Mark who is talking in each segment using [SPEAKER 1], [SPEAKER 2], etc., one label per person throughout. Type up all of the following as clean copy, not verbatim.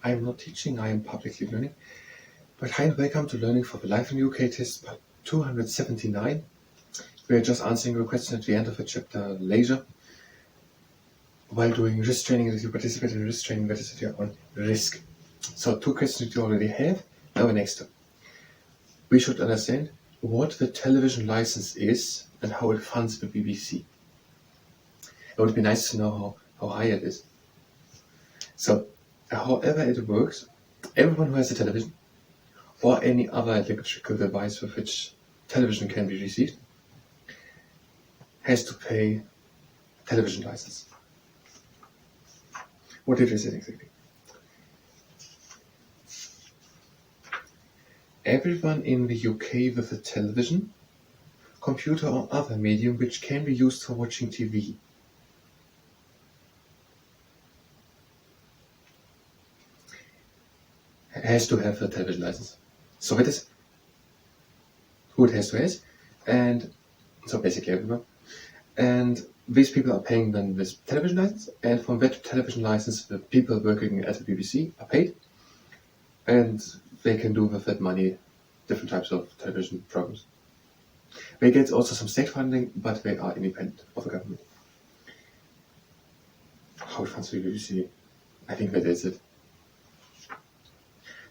[SPEAKER 1] I am not teaching, I am publicly learning. But hi and welcome to Learning for the Life in UK test part 279. We are just answering your question at the end of the chapter later. While doing risk training, that you participate in risk training, that is at your own risk. So 2 questions you already have. Now the next two. We should understand what the television license is and how it funds the BBC. It would be nice to know how high it is. So, however it works, everyone who has a television or any other electrical device with which television can be received has to pay television license. What is it exactly? Everyone in the UK with a television, computer or other medium which can be used for watching TV has to have a television license. So that is who it has to have, and so basically everyone. And these people are paying then this television license, and from that television license the people working at the BBC are paid, and they can do with that money different types of television programs. They get also some state funding, but they are independent of the government. How it funds the BBC, I think that is it.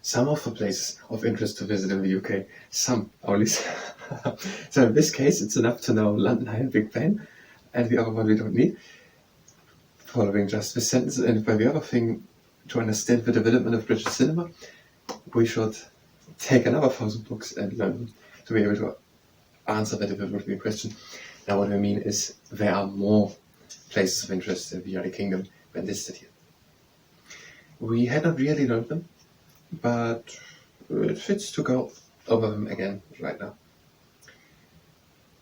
[SPEAKER 1] Some of the places of interest to visit in the UK, some only. So in this case, it's enough to know London Eye and Big Ben, and the other one we don't need. Following just this sentence, and by the other thing, to understand the development of British cinema, we should take another 1,000 books and learn them to be able to answer that if it would be a question. Now what I mean is there are more places of interest in the United Kingdom than listed here. We had not really learned them, but it fits to go over them again right now.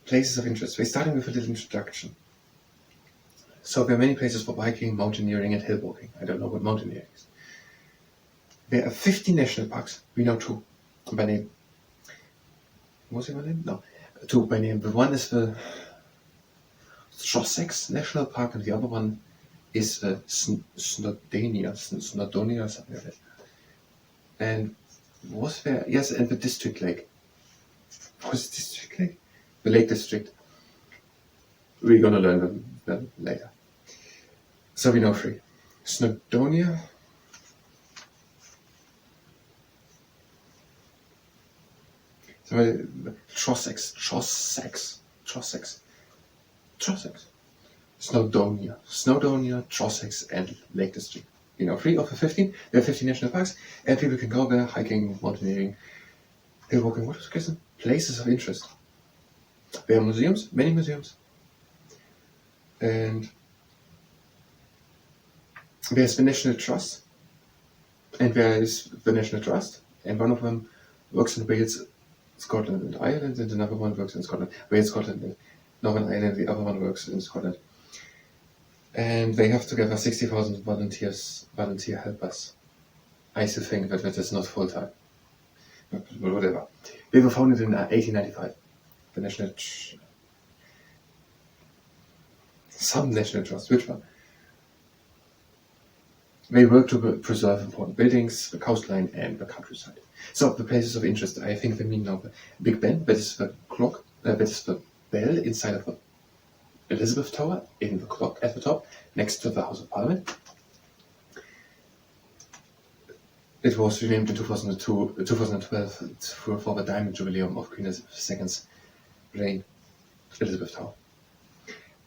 [SPEAKER 1] Places of interest. We're starting with a little introduction. So there are many places for biking, mountaineering and hill walking. I don't know what mountaineering is. There are 50 national parks. We know 2 by name. What's it by name? No. 2 by name. The one is the Trossachs National Park and the other one is the Snowdonia, something like that. And was there, yes, and the District Lake. Was it District Lake? The Lake District. We're gonna learn them later. So we know 3. Snowdonia. So Trossachs. Snowdonia, Trossachs and Lake District. 3 of the 15. There are 15 national parks, and people can go there, hiking, mountaineering, hill walking, what was it? Places of interest. There are museums, many museums. And there's the National Trust, and there is the National Trust, and one of them works in Wales, Scotland and Ireland, and another one works in Scotland, Wales, Scotland and Northern Ireland, the other one works in Scotland. And they have together 60,000 volunteer helpers. I still think that is not full time, but whatever. They were founded in 1895. The National Trust. Which one? They work to preserve important buildings, the coastline and the countryside. So the places of interest, I think they mean now the Big Ben, that is the clock, that is the bell inside of the Elizabeth Tower, in the clock at the top, next to the House of Parliament. It was renamed in 2012 for the Diamond Jubileum of Queen Elizabeth II's reign, Elizabeth Tower.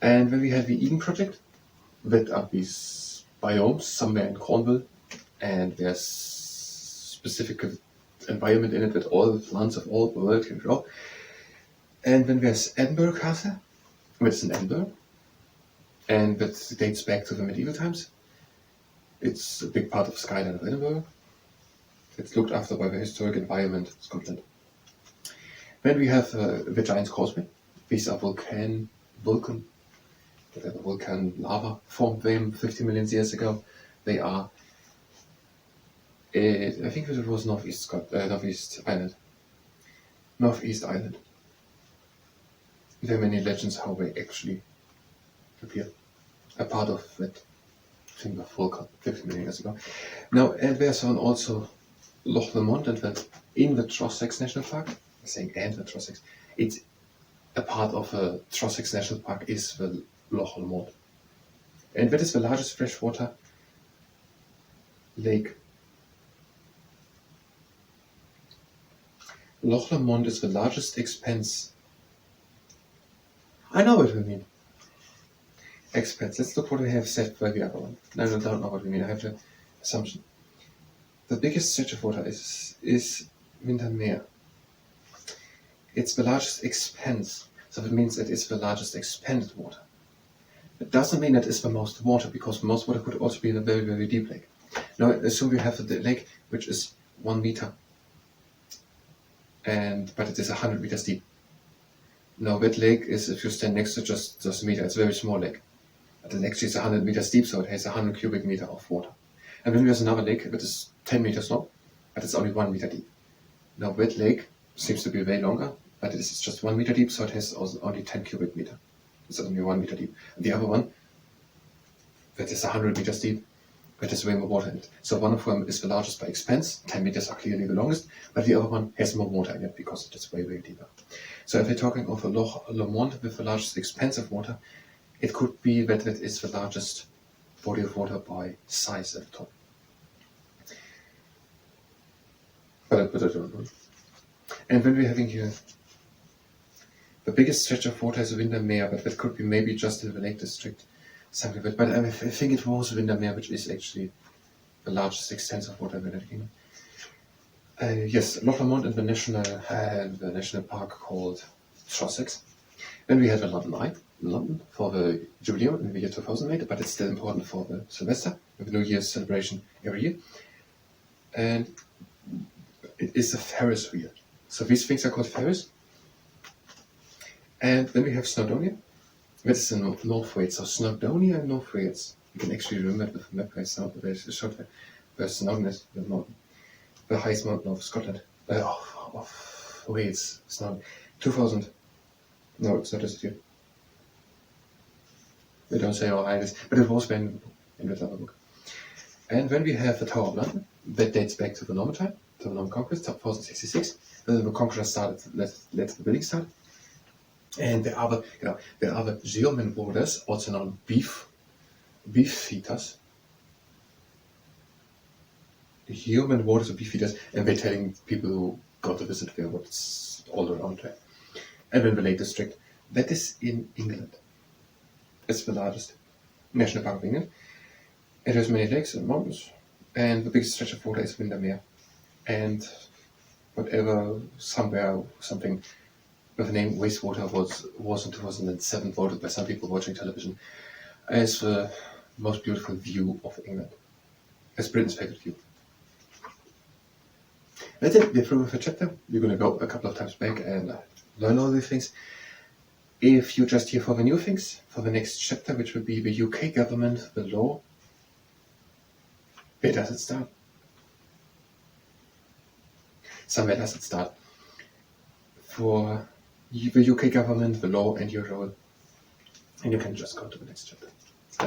[SPEAKER 1] And then we have the Eden Project, that are these biomes somewhere in Cornwall, and there's specific environment in it that all the plants of all the world can grow. And then there's Edinburgh Castle, which is in Edinburgh, and that dates back to the medieval times. It's a big part of the skyline of Edinburgh. It's looked after by the Historic Environment Scotland. Then we have the Giant's Causeway. These are volcanic lava formed them 50 million years ago. They are, I think it was Northeast Ireland. There are many legends how they actually appear. A part of that think the full 50 million years ago. Now, and there's also Loch Lomond, and in the Trossachs National Park, I'm saying and the Trossachs, it's a part of the Trossachs National Park is the Loch Lomond. And that is the largest freshwater lake. Loch Lomond is the largest expanse. I know what we mean. Expanse. Let's look what we have said for the other one. No, I don't know what we mean. I have the assumption. The biggest stretch of water is Windermere. It's the largest expanse. So that means it is the largest expanded water. It doesn't mean it is the most water, because the most water could also be in a very, very deep lake. Now, assume you have the lake which is 1 meter, but it is 100 meters deep. Now, that lake is, if you stand next to just a meter, it's a very small lake. But it actually is 100 meters deep, so it has 100 cubic meter of water. And then there's another lake that is 10 meters long, but it's only 1 meter deep. Now, that lake seems to be way longer, but it is just 1 meter deep, so it has also only 10 cubic meter. It's only 1 meter deep. And the other one, that is 100 meters deep, that has way more water in it. So one of them is the largest by expanse, 10 meters are clearly the longest, but the other one has more water in it because it is way, way deeper. So if we're talking of a Loch Lomond with the largest expanse of water, it could be that it is the largest body of water by size at the top. But I don't know. And when we're having here, the biggest stretch of water is Windermere, but that could be maybe just in the Lake District, something like that. But I think it was Windermere, which is actually the largest extent of water in the United Kingdom. Yes, Loch Lomond and the national park called Trossachs. Then we had the London Eye in London for the Jubilee in the year 2008, but it's still important for the Sylvester, the New Year's celebration every year. And it is a Ferris wheel. So these things are called Ferris. And then we have Snowdonia. That's in North Wales. So Snowdonia and North Wales. You can actually remember from that place now, where Snowdon is, the highest mountain of Scotland. Of Wales. Snowdon. 2000. No, it's not this year. They don't say how high it is, but it was when in that other book. And when we have the Tower of London, that dates back to the Norman time, to the Norman Conquest, 1066. Then the conquerors started, let the building start. And there are the German borders, also known beef feeders. Human borders of beef feeders, and they're telling people who go to visit there what's all around there. And then the Lake District, that is in England. It's the largest national park of England. It has many lakes and mountains, and the biggest stretch of water is Windermere. And something with the name wastewater was in 2007 voted by some people watching television as the most beautiful view of England, as Britain's favorite view. That's it. We're through with the chapter. We're going to go a couple of times back and learn all these things. If you're just here for the new things, for the next chapter, which will be the UK government, the law, where does it start? Somewhere does it start. For the UK government, the law, and your role. And you can just go to the next chapter,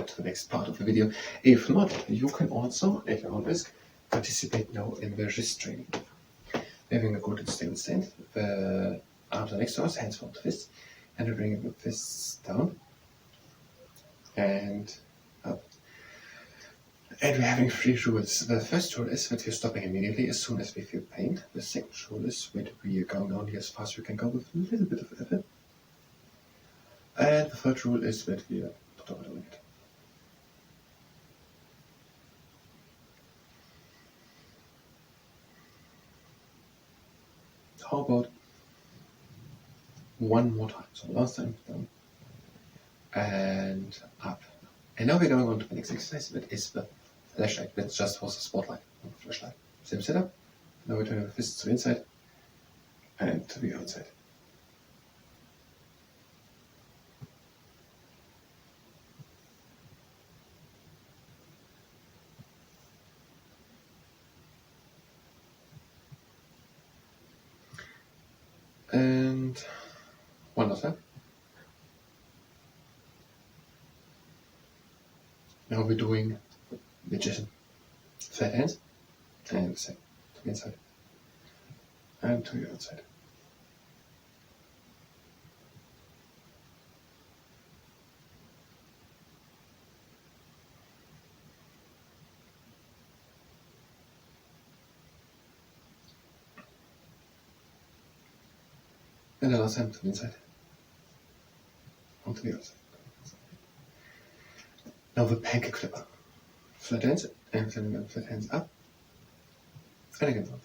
[SPEAKER 1] to the next part of the video. If not, you can also, at your own risk, participate now in the REG training. Having a good and stable stand. The arms are next to us, hands forward to fists, and we bring the fists down and up. And we're having 3 rules. The first rule is that we're stopping immediately as soon as we feel pain. The second rule is that we are going only as fast as we can go with a little bit of effort. And the third rule is that we are not overdoing it. How about one more time? So last time down and up. And now we're going on to the next exercise, that is the flashlight. That just was a spotlight, not a flashlight. Same setup. Now we turn the fists to the inside and to the outside. And one last time. Now we're doing magician. Flat hands, and same to the inside, and to the outside. And the last time to the inside, onto the outside. Now the pancake flipper. Flat hands, and then flat hands up, and again down.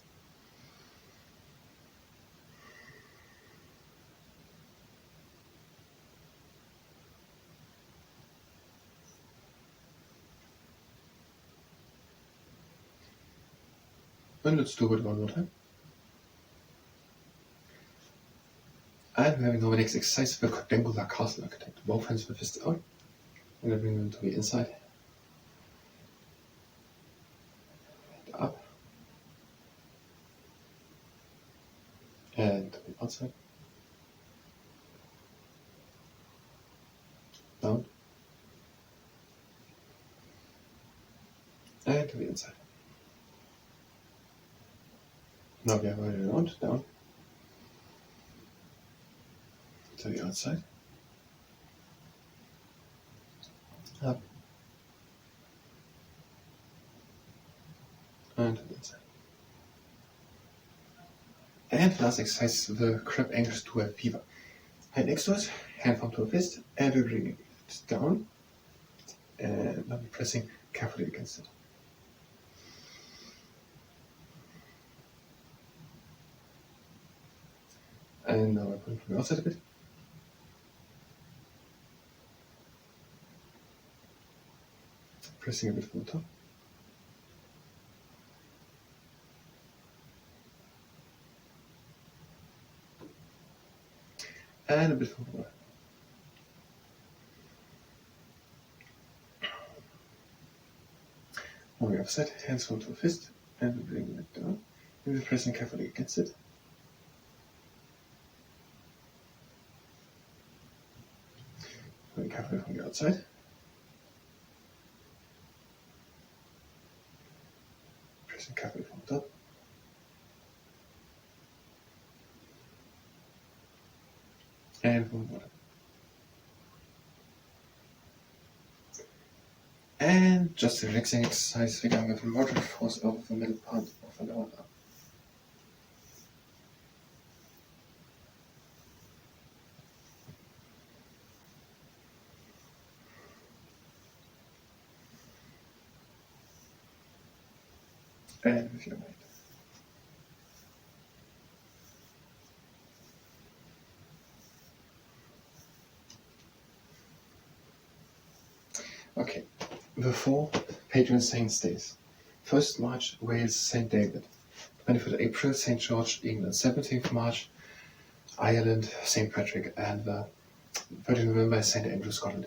[SPEAKER 1] And let's do it one more time. And we're having our next exercise, the quadrangular castle architect. Both hands with fists out, and then bring them to the inside, and up, and to the outside, down, and to the inside. Now we are going around, down, to the outside, up, and to the inside. And last exercise, the crab anchors to a fever. Hand next to it, hand palm to a fist, and we're bringing it down, and now we're pressing carefully against it. And now we're pulling from the outside a bit. Pressing a bit from the top. And a bit from the bottom. On the other side, hands fall to a fist, and we're bringing it down. And we're pressing carefully against it. Going carefully from the outside. Pressing carefully from the top. And from the bottom. And just a relaxing exercise, we're going with a moderate force over the middle part of the lower arm. And with your weight. Okay, the 4 patron saints days. 1st March, Wales, St. David. 25th April, St. George, England. 17th March, Ireland, St. Patrick. And 30th November, St. Andrew, Scotland.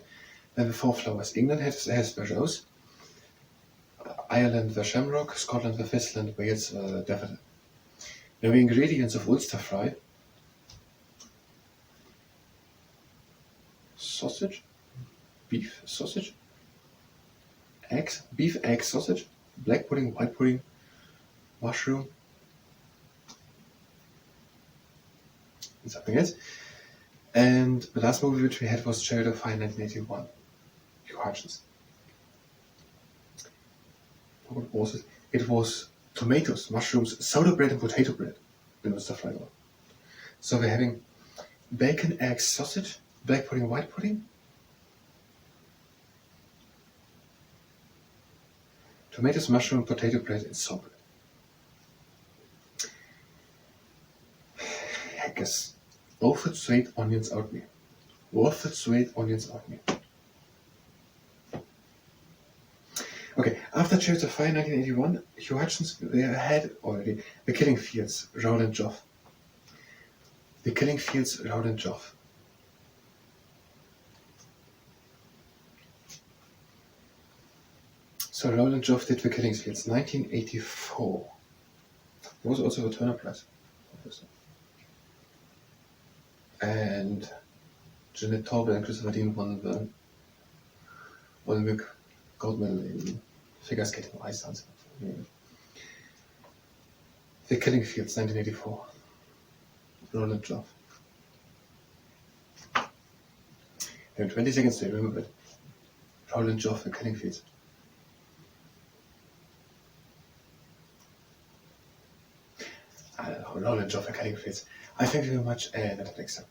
[SPEAKER 1] Then the 4 flowers. England has the rose, Ireland the shamrock, Scotland the thistle, and Wales the daffodil. Now the ingredients of Ulster fry: sausage, beef sausage, eggs, beef egg sausage, black pudding, white pudding, mushroom, and something else. And the last movie which we had was Chariot of Fire 1981. Hugh Hutchins. What was it? It was tomatoes, mushrooms, soda bread, and potato bread in Ulster fry. So we're having bacon, egg, sausage, black pudding, white pudding, tomatoes, mushroom, potato bread, and sour bread. Haggis. Roasted sweet onions oatmeal. Roasted sweet onions oatmeal. Okay, after Chariots of Fire 1981, Hugh Hutchins had already The Killing Fields, Roland Joff. The Killing Fields, Roland Joff. So Roland Joff did The Killing Fields, 1984. There was also the Turner Prize. And Jeanette Taube and Christopher Dean won the Olympic gold medal in Figures getting ice answer. The Killing Fields, 1984. Roland Joff. You have 20 seconds to remember it. Roland Joff, The Killing Fields. I don't know, Roland Joff, The Killing Fields. I thank you very much, and until next time.